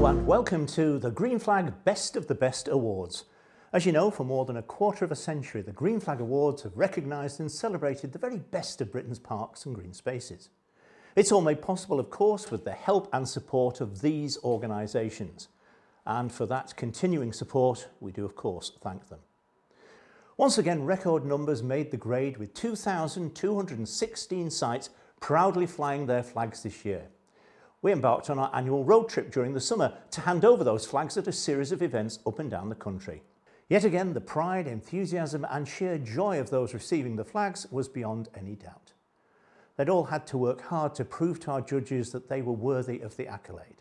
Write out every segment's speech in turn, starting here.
Hello and welcome to the Green Flag Best of the Best Awards. As you know, for more than a quarter of a century, the Green Flag Awards have recognised and celebrated the very best of Britain's parks and green spaces. It's all made possible, of course, with the help and support of these organisations. And for that continuing support, we do, of course, thank them. Once again, record numbers made the grade, with 2,216 sites proudly flying their flags this year. We embarked on our annual road trip during the summer to hand over those flags at a series of events up and down the country. Yet again, the pride, enthusiasm and sheer joy of those receiving the flags was beyond any doubt. They'd all had to work hard to prove to our judges that they were worthy of the accolade.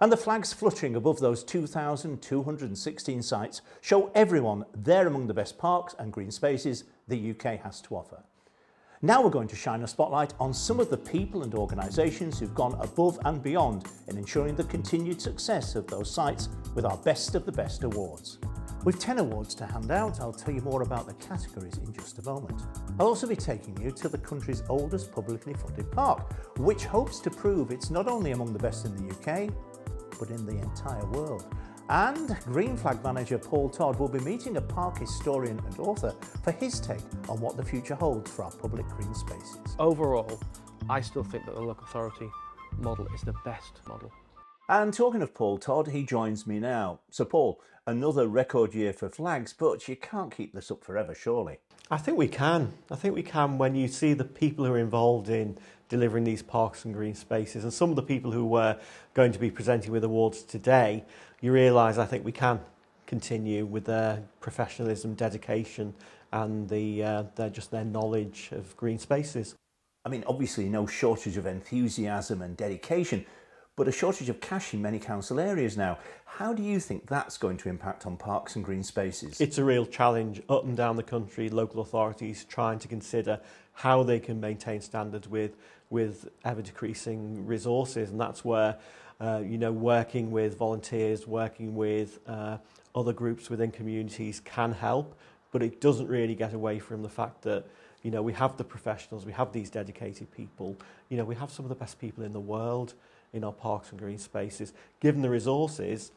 And the flags fluttering above those 2,216 sites show everyone they're among the best parks and green spaces the UK has to offer. Now we're going to shine a spotlight on some of the people and organisations who've gone above and beyond in ensuring the continued success of those sites with our Best of the Best awards. With 10 awards to hand out, I'll tell you more about the categories in just a moment. I'll also be taking you to the country's oldest publicly funded park, which hopes to prove it's not only among the best in the UK, but in the entire world. And Green Flag manager Paul Todd will be meeting a park historian and author for his take on what the future holds for our public green spaces. Overall, I still think that the local authority model is the best model. And talking of Paul Todd, he joins me now. So Paul, another record year for flags, but you can't keep this up forever, surely? I think we can. I think we can when you see the people who are involved in delivering these parks and green spaces, and some of the people who were going to be presenting with awards today, you realise I think we can continue with their professionalism, dedication and their knowledge of green spaces. I mean, obviously no shortage of enthusiasm and dedication, but a shortage of cash in many council areas now. How do you think that's going to impact on parks and green spaces? It's a real challenge up and down the country, local authorities trying to consider how they can maintain standards with ever decreasing resources, and that's where working with volunteers, working with other groups within communities can help, but it doesn't really get away from the fact that we have the professionals, we have these dedicated people, we have some of the best people in the world in our parks and green spaces. Given the resources,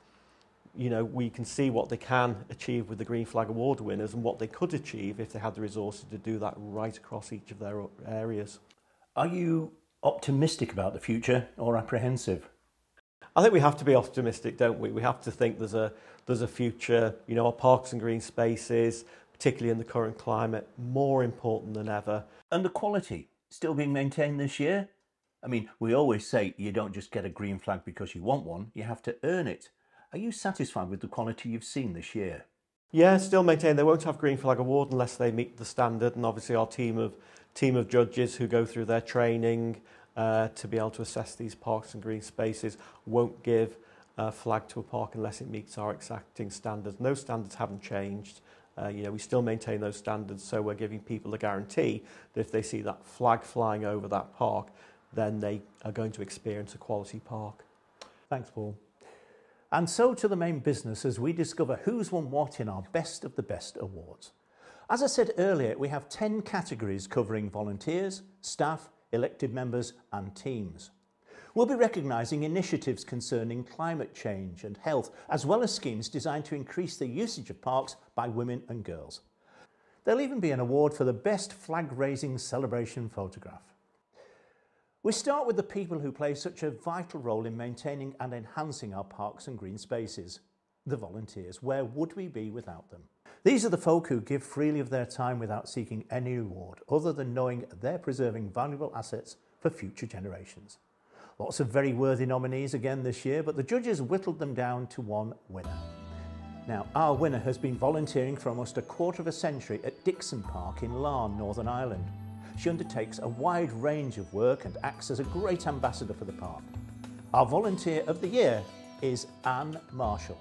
we can see what they can achieve with the Green Flag Award winners and what they could achieve if they had the resources to do that right across each of their areas. Are you optimistic about the future or apprehensive? I think we have to be optimistic, don't we? We have to think there's a future. Our parks and green spaces, particularly in the current climate, more important than ever. And the quality still being maintained this year? I mean, we always say you don't just get a green flag because you want one, you have to earn it. Are you satisfied with the quality you've seen this year? Yeah, still maintain they won't have Green Flag Award unless they meet the standard, and obviously our team of judges who go through their training to be able to assess these parks and green spaces won't give a flag to a park unless it meets our exacting standards. Those standards haven't changed. We still maintain those standards, so we're giving people a guarantee that if they see that flag flying over that park, then they are going to experience a quality park. Thanks, Paul. And so to the main business as we discover who's won what in our Best of the Best awards. As I said earlier, we have 10 categories covering volunteers, staff, elected members and teams. We'll be recognising initiatives concerning climate change and health, as well as schemes designed to increase the usage of parks by women and girls. There'll even be an award for the best flag-raising celebration photograph. We start with the people who play such a vital role in maintaining and enhancing our parks and green spaces, the volunteers. Where would we be without them? These are the folk who give freely of their time without seeking any reward, other than knowing they're preserving valuable assets for future generations. Lots of very worthy nominees again this year, but the judges whittled them down to one winner. Now, our winner has been volunteering for almost a quarter of a century at Dixon Park in Larne, Northern Ireland. She undertakes a wide range of work and acts as a great ambassador for the park. Our Volunteer of the Year is Anne Marshall.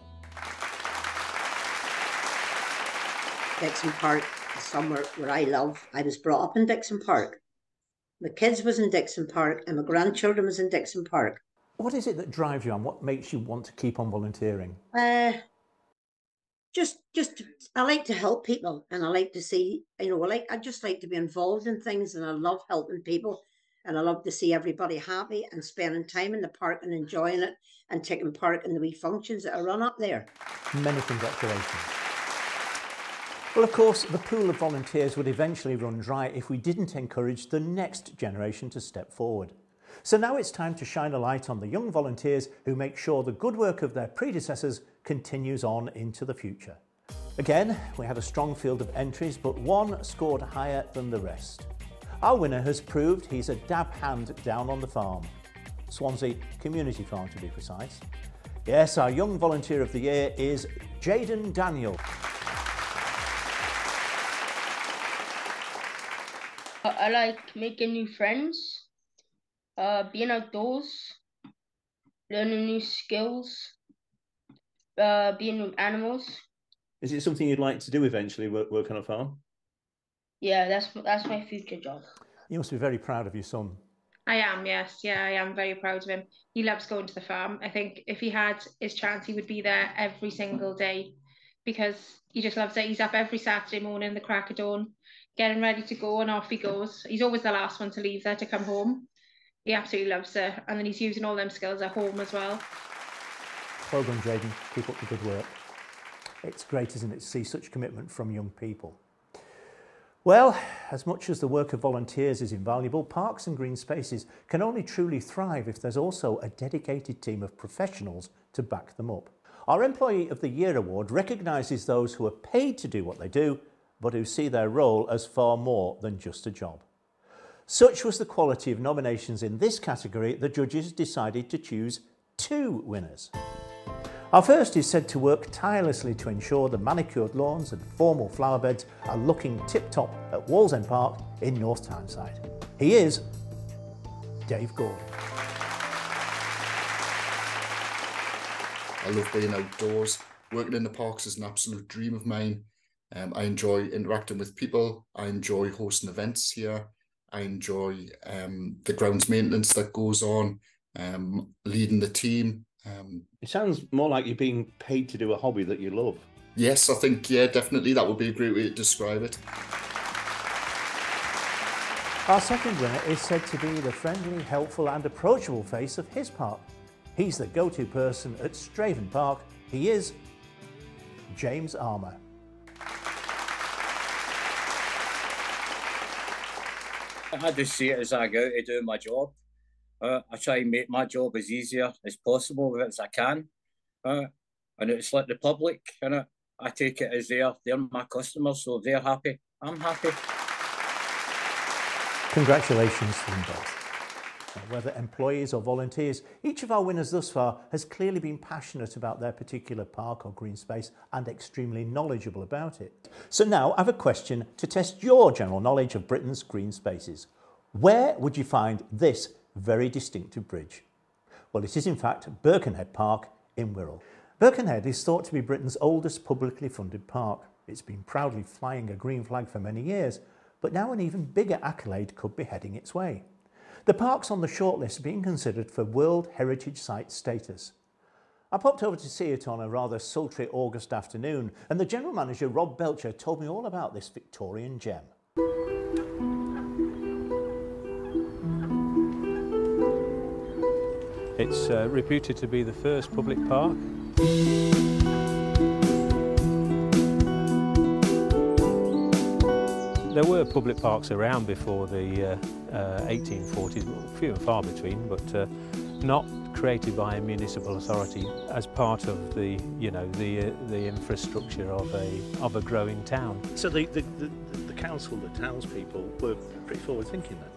Dixon Park is somewhere where I love. I was brought up in Dixon Park. My kids was in Dixon Park and my grandchildren was in Dixon Park. What is it that drives you on? What makes you want to keep on volunteering? Just I like to help people, and I like to see, I just like to be involved in things, and I love helping people. and I love to see everybody happy and spending time in the park and enjoying it and taking part in the wee functions that are run up there. Many congratulations. Well, of course, the pool of volunteers would eventually run dry if we didn't encourage the next generation to step forward. So now it's time to shine a light on the young volunteers who make sure the good work of their predecessors continues on into the future. Again, we had a strong field of entries, but one scored higher than the rest. Our winner has proved he's a dab hand down on the farm. Swansea Community Farm, to be precise. Yes, our Young Volunteer of the Year is Jaden Daniel. I like making new friends, being outdoors, learning new skills, being with animals. Is it something you'd like to do eventually, work on a farm? Yeah, that's my future job. You must be very proud of your son. I am, yes. Yeah, I am very proud of him. He loves going to the farm. I think if he had his chance, he would be there every single day because he just loves it. He's up every Saturday morning, the crack of dawn, getting ready to go, and off he goes. He's always the last one to leave there to come home. He absolutely loves it. And then he's using all them skills at home as well. Well done, Jaden. Keep up the good work. It's great, isn't it, to see such commitment from young people. Well, as much as the work of volunteers is invaluable, parks and green spaces can only truly thrive if there's also a dedicated team of professionals to back them up. Our Employee of the Year award recognises those who are paid to do what they do, but who see their role as far more than just a job. Such was the quality of nominations in this category, the judges decided to choose 2 winners. Our first is said to work tirelessly to ensure the manicured lawns and formal flower beds are looking tip-top at Wallsend Park in North Tyneside. He is Dave Gordon. I love being outdoors. Working in the parks is an absolute dream of mine. I enjoy interacting with people. I enjoy hosting events here. I enjoy the grounds maintenance that goes on, leading the team. It sounds more like you're being paid to do a hobby that you love. Yes, I think, yeah, definitely that would be a great way to describe it. Our second winner is said to be the friendly, helpful and approachable face of his park. He's the go-to person at Straven Park. He is James Armour. I just see it as I go out to do my job. I try and make my job as easier as possible as I can. And it's like the public, and I take it as they're my customers, so if they're happy, I'm happy. Congratulations to them both. Whether employees or volunteers, each of our winners thus far has clearly been passionate about their particular park or green space and extremely knowledgeable about it. So now I have a question to test your general knowledge of Britain's green spaces. Where would you find this very distinctive bridge? Well, it is in fact Birkenhead Park in Wirral. Birkenhead is thought to be Britain's oldest publicly funded park. It's been proudly flying a green flag for many years, but now an even bigger accolade could be heading its way. The park's on the shortlist being considered for World Heritage Site status. I popped over to see it on a rather sultry August afternoon, and the general manager Rob Belcher told me all about this Victorian gem. It's reputed to be the first public park. There were public parks around before the 1840s, few and far between, but not created by a municipal authority as part of the, the infrastructure of a growing town. So the council, the townspeople, were pretty forward-thinking then?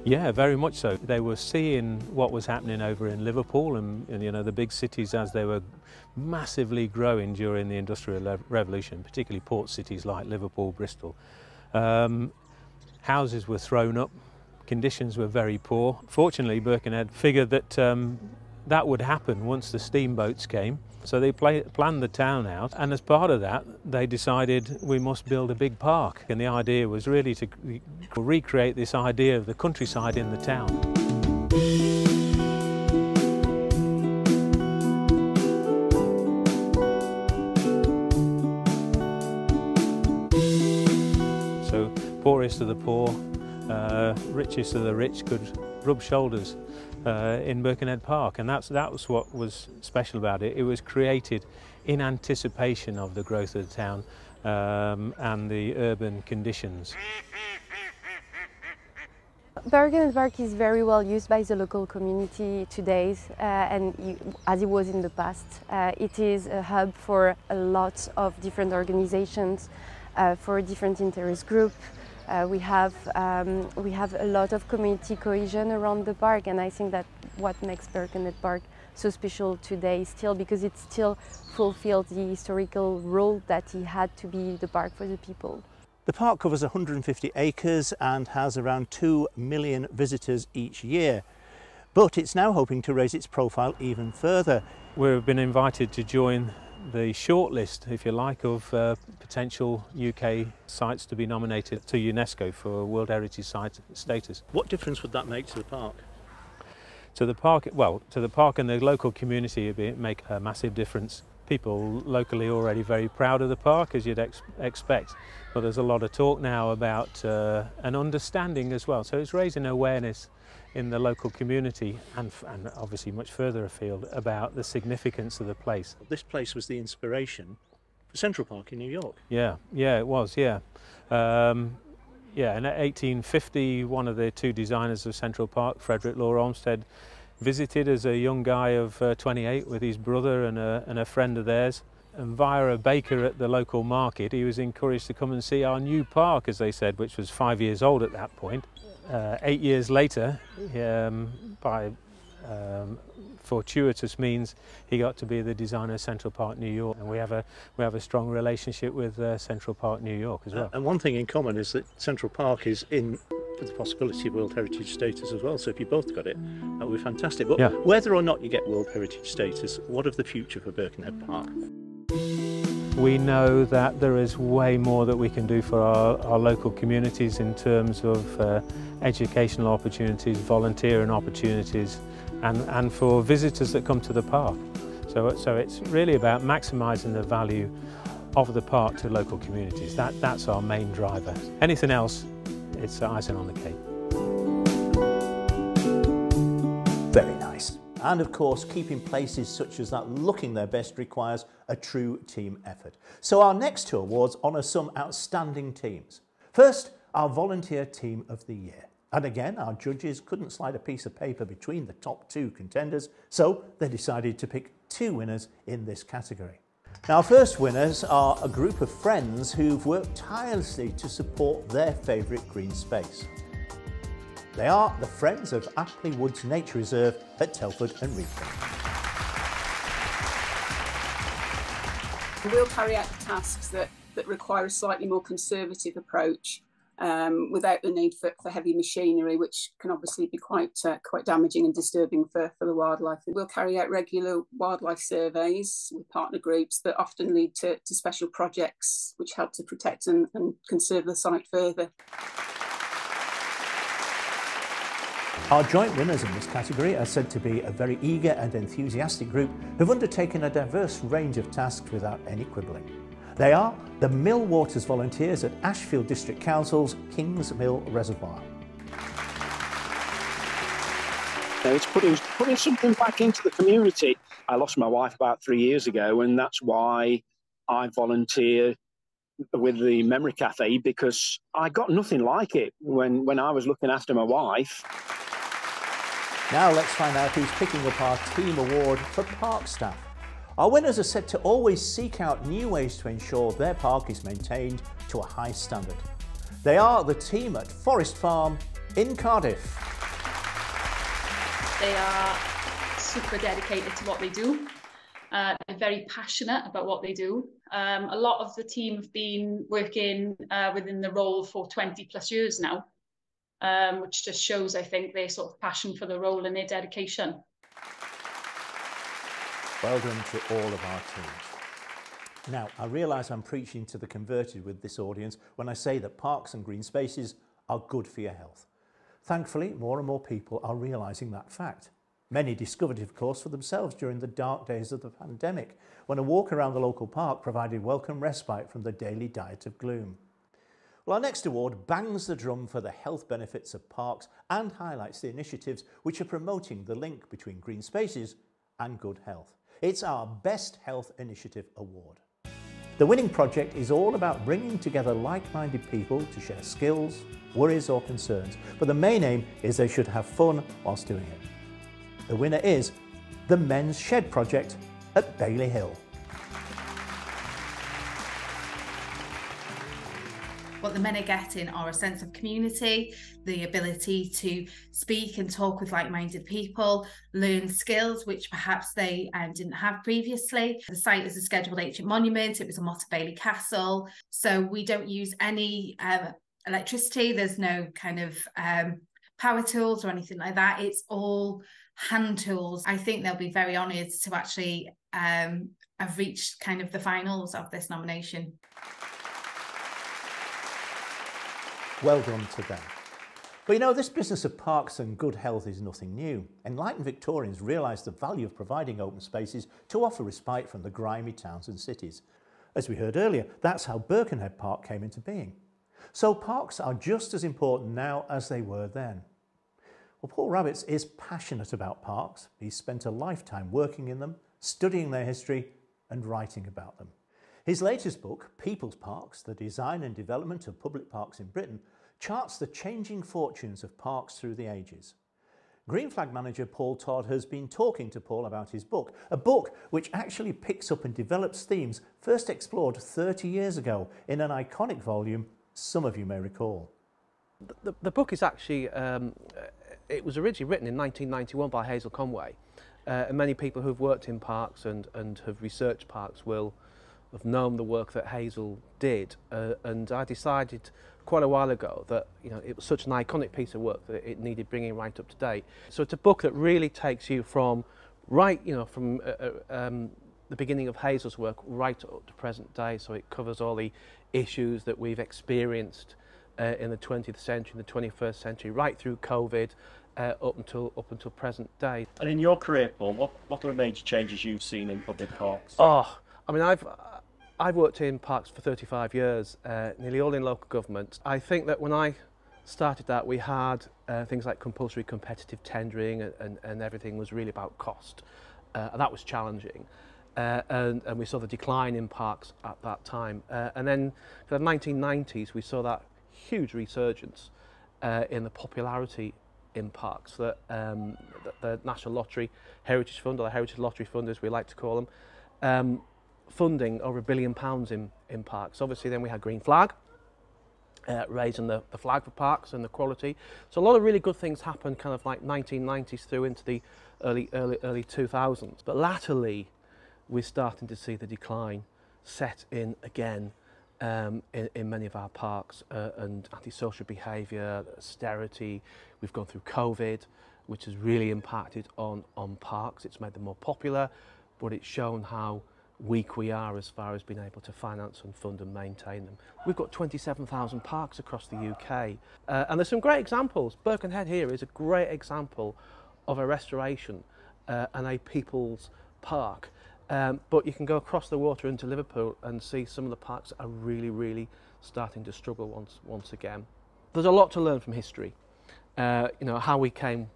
Yeah, very much so. They were seeing what was happening over in Liverpool and the big cities as they were massively growing during the Industrial Revolution, particularly port cities like Liverpool, Bristol. Houses were thrown up, conditions were very poor. Fortunately, Birkenhead figured that that would happen once the steamboats came. So they planned the town out, and as part of that, they decided we must build a big park. And the idea was really to recreate this idea of the countryside in the town. So poorest of the poor, richest of the rich could rub shoulders in Birkenhead Park, and that was what was special about it. It was created in anticipation of the growth of the town and the urban conditions. Birkenhead Park is very well used by the local community today, as it was in the past. It is a hub for a lot of different organizations, for different interest groups. We have a lot of community cohesion around the park, and I think that what makes Birkenhead Park so special today still, because it still fulfilled the historical role that it had to be the park for the people. The park covers 150 acres and has around 2 million visitors each year, but it's now hoping to raise its profile even further. We've been invited to join the shortlist, if you like, of potential UK sites to be nominated to UNESCO for World Heritage Site status. What difference would that make to the park? To the park, well, to the park and the local community, it make a massive difference. People locally are already very proud of the park, as you'd expect, but there's a lot of talk now about an understanding as well. So it's raising awareness in the local community and obviously much further afield about the significance of the place. This place was the inspiration for Central Park in New York. Yeah, it was, yeah. In 1850, one of the two designers of Central Park, Frederick Law Olmsted, visited as a young guy of 28 with his brother and a friend of theirs. And via a baker at the local market, he was encouraged to come and see our new park, as they said, which was 5 years old at that point. 8 years later, by fortuitous means, he got to be the designer of Central Park, New York, and we have a strong relationship with Central Park, New York as well. And one thing in common is that Central Park is in with the possibility of World Heritage status as well. So if you both got it, that would be fantastic. But whether or not you get World Heritage status, what of the future for Birkenhead Park? We know that there is way more that we can do for our local communities in terms of educational opportunities, volunteering opportunities, and for visitors that come to the park. So it's really about maximising the value of the park to local communities. That's our main driver. Anything else, it's icing on the cake. Very nice. And of course, keeping places such as that looking their best requires a true team effort. So our next two awards honour some outstanding teams. First, our Volunteer Team of the Year. And again, our judges couldn't slide a piece of paper between the top two contenders, so they decided to pick two winners in this category. Now, our first winners are a group of friends who've worked tirelessly to support their favourite green space. They are the Friends of Apley Woods Nature Reserve at Telford and Reedford. We'll carry out the tasks that require a slightly more conservative approach without the need for heavy machinery, which can obviously be quite damaging and disturbing for the wildlife. We'll carry out regular wildlife surveys with partner groups that often lead to special projects which help to protect and conserve the site further. Our joint winners in this category are said to be a very eager and enthusiastic group who've undertaken a diverse range of tasks without any quibbling. They are the Mill Waters volunteers at Ashfield District Council's Kings Mill Reservoir. It's putting something back into the community. I lost my wife about 3 years ago, and that's why I volunteer with the Memory Cafe, because I got nothing like it when I was looking after my wife. Now let's find out who's picking up our team award for park staff. Our winners are said to always seek out new ways to ensure their park is maintained to a high standard. They are the team at Forest Farm in Cardiff. They are super dedicated to what they do. They're very passionate about what they do. A lot of the team have been working within the role for 20 plus years now, which just shows, I think, their sort of passion for the role and their dedication. Well done to all of our teams. Now, I realise I'm preaching to the converted with this audience when I say that parks and green spaces are good for your health. Thankfully, more and more people are realising that fact. Many discovered it, of course, for themselves during the dark days of the pandemic, when a walk around the local park provided welcome respite from the daily diet of gloom. Well, our next award bangs the drum for the health benefits of parks and highlights the initiatives which are promoting the link between green spaces and good health. It's our Best Health Initiative Award. The winning project is all about bringing together like-minded people to share skills, worries or concerns, but the main aim is they should have fun whilst doing it. The winner is the Men's Shed Project at Bailey Hill. What the men are getting are a sense of community, the ability to speak and talk with like-minded people, learn skills which perhaps they didn't have previously. The site is a scheduled ancient monument. It was a Motte Bailey castle. So we don't use any electricity. There's no kind of power tools or anything like that. It's all hand tools. I think they'll be very honoured to actually have reached kind of the finals of this nomination. Well done to them. But you know, this business of parks and good health is nothing new. Enlightened Victorians realised the value of providing open spaces to offer respite from the grimy towns and cities. As we heard earlier, that's how Birkenhead Park came into being. So parks are just as important now as they were then. Well, Paul Rabbits is passionate about parks. He's spent a lifetime working in them, studying their history and writing about them. His latest book, People's Parks, The Design and Development of Public Parks in Britain, charts the changing fortunes of parks through the ages. Green Flag manager Paul Todd has been talking to Paul about his book, a book which actually picks up and develops themes first explored 30 years ago in an iconic volume some of you may recall. The book is actually, it was originally written in 1991 by Hazel Conway, and many people who've worked in parks and have researched parks will have known the work that Hazel did, and I decided quite a while ago that it was such an iconic piece of work that it needed bringing right up to date. So it's a book that really takes you from the beginning of Hazel's work right up to present day. So it covers all the issues that we've experienced in the 20th century, in the 21st century, right through COVID, up until present day. And in your career, Paul, what are the major changes you've seen in public parks? Oh, I mean, I've worked in parks for 35 years, nearly all in local government. I think that when I started that, we had things like compulsory competitive tendering, and everything was really about cost. And that was challenging. And we saw the decline in parks at that time. And then for the 1990s, we saw that huge resurgence in the popularity in parks that the National Lottery Heritage Fund, or the Heritage Lottery Fund as we like to call them, funding over £1 billion in parks. Obviously then we had Green Flag, raising the flag for parks and the quality. So a lot of really good things happened kind of like 1990s through into the early 2000s. But latterly we're starting to see the decline set in again in many of our parks, and antisocial behaviour, austerity. We've gone through COVID, which has really impacted on parks. It's made them more popular, but it's shown how weak we are as far as being able to finance and fund and maintain them. We've got 27,000 parks across the UK, and there's some great examples. Birkenhead here is a great example of a restoration and a people's park. But you can go across the water into Liverpool and see some of the parks that are really starting to struggle once again. There's a lot to learn from history. How we came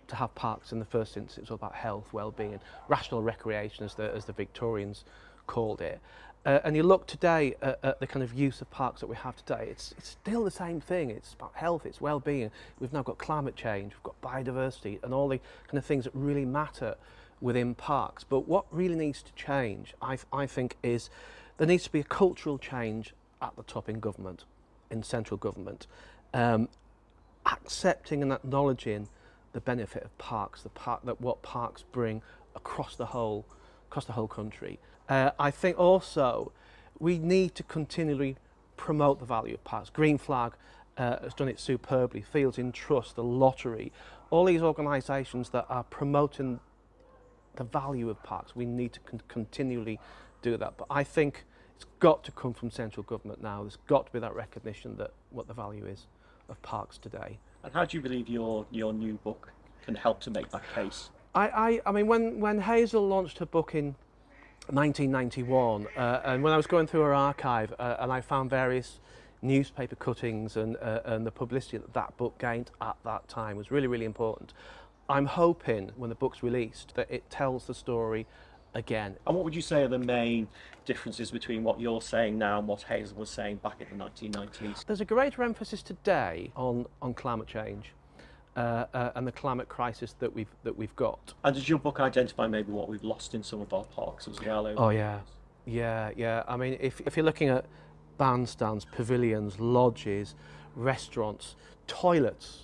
to have parks in the first instance. It was all about health, well-being, rational recreation, as the Victorians called it. And you look today at the kind of use of parks that we have today, it's still the same thing. It's about health, it's well-being. We've now got climate change, we've got biodiversity, and all the kind of things that really matter within parks. But what really needs to change, I think, is there needs to be a cultural change at the top in government, in central government, accepting and acknowledging the benefit of parks, what parks bring across the whole country. I think also we need to continually promote the value of parks. Green Flag has done it superbly. Fields in Trust, the Lottery, all these organisations that are promoting the value of parks. We need to continually do that. But I think it's got to come from central government now. There's got to be that recognition that what the value is of parks today. And how do you believe your new book can help to make that case? I mean, when Hazel launched her book in 1991, and when I was going through her archive, and I found various newspaper cuttings and the publicity that that book gained at that time was really, really important. I'm hoping when the book's released that it tells the story again. And what would you say are the main differences between what you're saying now and what Hazel was saying back in the 1990s? There's a greater emphasis today on climate change and the climate crisis that we've got. And does your book identify maybe what we've lost in some of our parks as well? Oh yeah, yeah. I mean, if you're looking at bandstands, pavilions, lodges, restaurants, toilets.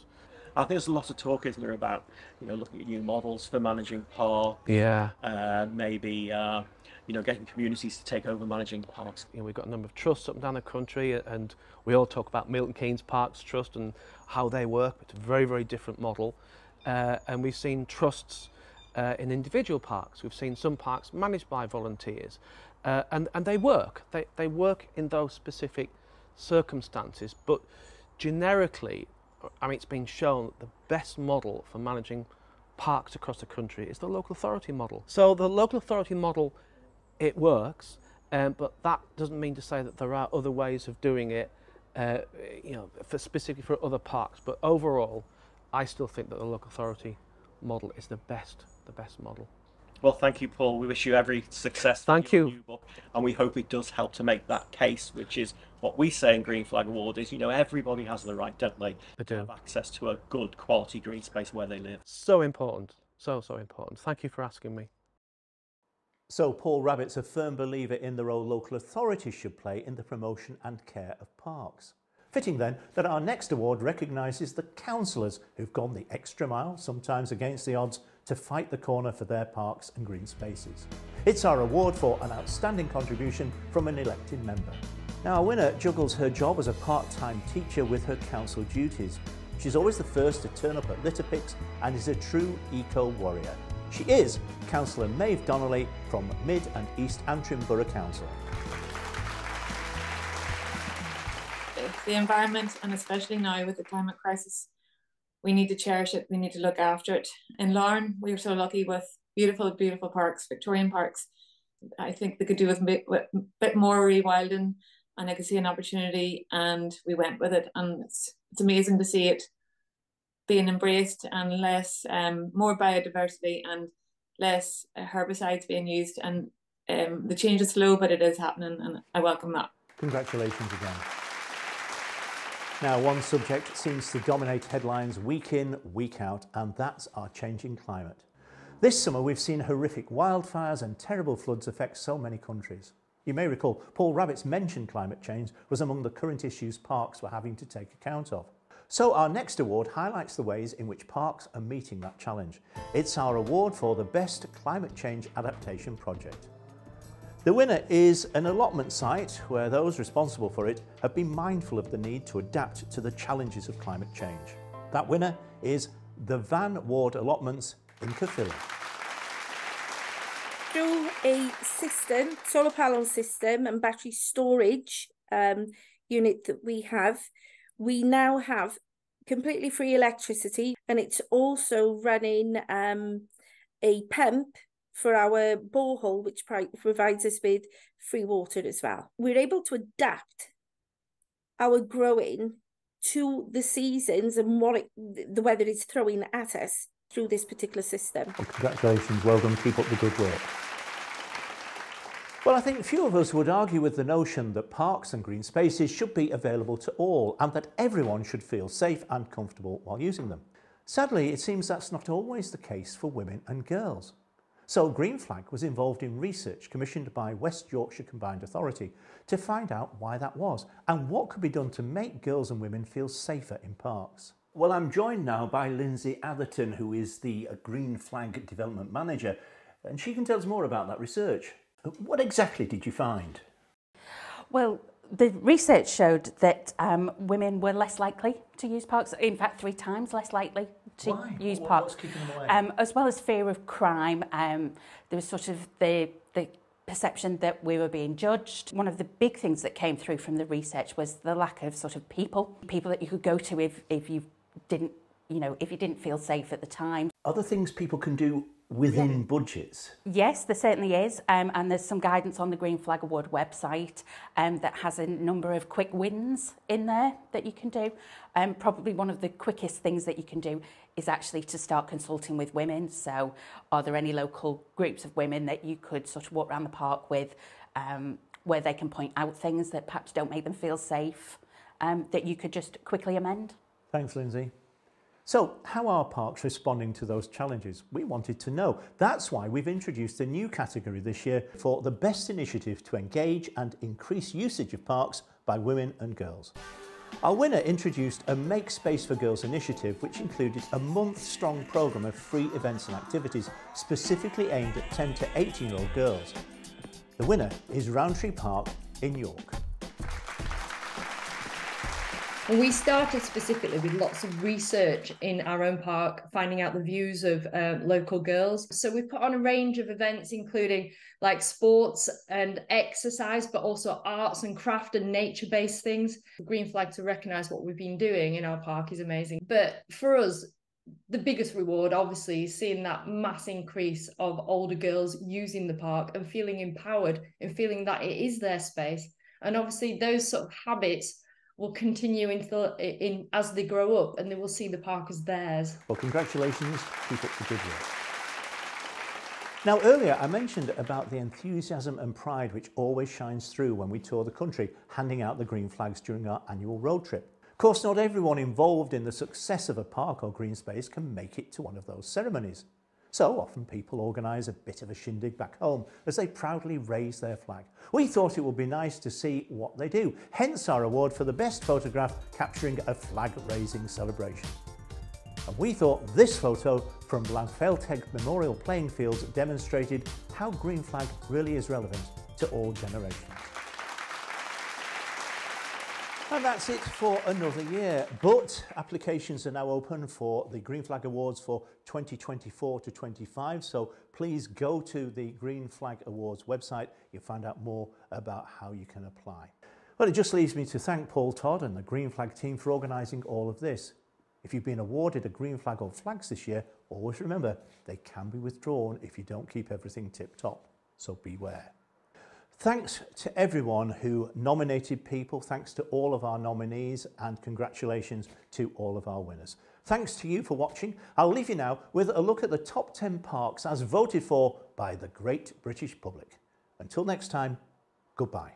I think there's a lot of talk, isn't there, about looking at new models for managing parks. Yeah. Maybe getting communities to take over managing parks. We've got a number of trusts up and down the country, and we all talk about Milton Keynes Parks Trust and how they work. It's a very, very different model, and we've seen trusts in individual parks. We've seen some parks managed by volunteers, and they work. They work in those specific circumstances, but generically, I mean, it's been shown that the best model for managing parks across the country is the local authority model. So the local authority model, it works, but that doesn't mean to say that there are other ways of doing it, specifically for other parks. But overall, I still think that the local authority model is the best model. Well, thank you, Paul. We wish you every success. Thank your you. New book, and we hope it does help to make that case, which is what we say in Green Flag Award is, everybody has the right, don't they? They do. To have access to a good quality green space where they live. So important. So important. Thank you for asking me. So Paul Rabbit's a firm believer in the role local authorities should play in the promotion and care of parks. Fitting then that our next award recognises the councillors who've gone the extra mile, sometimes against the odds, to fight the corner for their parks and green spaces. It's our award for an outstanding contribution from an elected member. Now, our winner juggles her job as a part-time teacher with her council duties. She's always the first to turn up at litter picks and is a true eco-warrior. She is Councillor Maeve Donnelly from Mid and East Antrim Borough Council. The environment, and especially now with the climate crisis, we need to cherish it, we need to look after it. In Larne, we were so lucky with beautiful, beautiful parks, Victorian parks. I think they could do with a bit more rewilding, and I could see an opportunity and we went with it. And it's amazing to see it being embraced, and more biodiversity and less herbicides being used. And the change is slow, but it is happening, and I welcome that. Congratulations again. Now, one subject seems to dominate headlines week in, week out, and that's our changing climate. This summer, we've seen horrific wildfires and terrible floods affect so many countries. You may recall Paul Rabbit's mentioned climate change was among the current issues parks were having to take account of. So our next award highlights the ways in which parks are meeting that challenge. It's our award for the best climate change adaptation project. The winner is an allotment site where those responsible for it have been mindful of the need to adapt to the challenges of climate change. That winner is the Van Ward Allotments in Caerphilly. Through a system, solar panel system and battery storage unit that we now have completely free electricity, and it's also running a pump for our borehole, which provides us with free water as well. We're able to adapt our growing to the seasons and what the weather is throwing at us through this particular system. Well, congratulations, well done, keep up the good work. Well, I think few of us would argue with the notion that parks and green spaces should be available to all and that everyone should feel safe and comfortable while using them. Sadly, it seems that's not always the case for women and girls. So Green Flag was involved in research commissioned by West Yorkshire Combined Authority to find out why that was and what could be done to make girls and women feel safer in parks. Well, I'm joined now by Lindsay Atherton, who is the Green Flag Development Manager, and she can tell us more about that research. What exactly did you find? Well, the research showed that women were less likely to use parks, in fact 3 times less likely to use parks. What's keeping them away? As well as fear of crime, there was sort of the perception that we were being judged. One of the big things that came through from the research was the lack of sort of people that you could go to if you didn't feel safe at the time. Other things people can do within budgets? Yes, there certainly is, and there's some guidance on the Green Flag Award website that has a number of quick wins in there that you can do. Probably one of the quickest things that you can do is actually to start consulting with women. So are there any local groups of women that you could sort of walk around the park with, where they can point out things that perhaps don't make them feel safe, that you could just quickly amend? Thanks, Lindsay. So, how are parks responding to those challenges? We wanted to know. That's why we've introduced a new category this year for the best initiative to engage and increase usage of parks by women and girls. Our winner introduced a Make Space for Girls initiative, which included a month-strong programme of free events and activities specifically aimed at 10 to 18-year-old girls. The winner is Rowntree Park in York. We started specifically with lots of research in our own park, finding out the views of local girls. So we put on a range of events, including like sports and exercise, but also arts and craft and nature-based things. Green Flag to recognise what we've been doing in our park is amazing. But for us, the biggest reward, obviously, is seeing that mass increase of older girls using the park and feeling empowered and feeling that it is their space. And obviously those sort of habits will continue as they grow up, and they will see the park as theirs. Well, congratulations, keep up the good work. Now, earlier I mentioned about the enthusiasm and pride which always shines through when we tour the country, handing out the green flags during our annual road trip. Of course, not everyone involved in the success of a park or green space can make it to one of those ceremonies. So often people organise a bit of a shindig back home as they proudly raise their flag. We thought it would be nice to see what they do, hence our award for the best photograph capturing a flag-raising celebration. And we thought this photo from Langfelteg Memorial Playing Fields demonstrated how Green Flag really is relevant to all generations. And that's it for another year, but applications are now open for the Green Flag Awards for 2024 to 25, so please go to the Green Flag Awards website. You'll find out more about how you can apply. Well, it just leaves me to thank Paul Todd and the Green Flag team for organising all of this. If you've been awarded a green flag or flags this year, always remember they can be withdrawn if you don't keep everything tip-top, so beware. Thanks to everyone who nominated people, thanks to all of our nominees, and congratulations to all of our winners. Thanks to you for watching. I'll leave you now with a look at the top 10 parks as voted for by the great British public. Until next time, goodbye.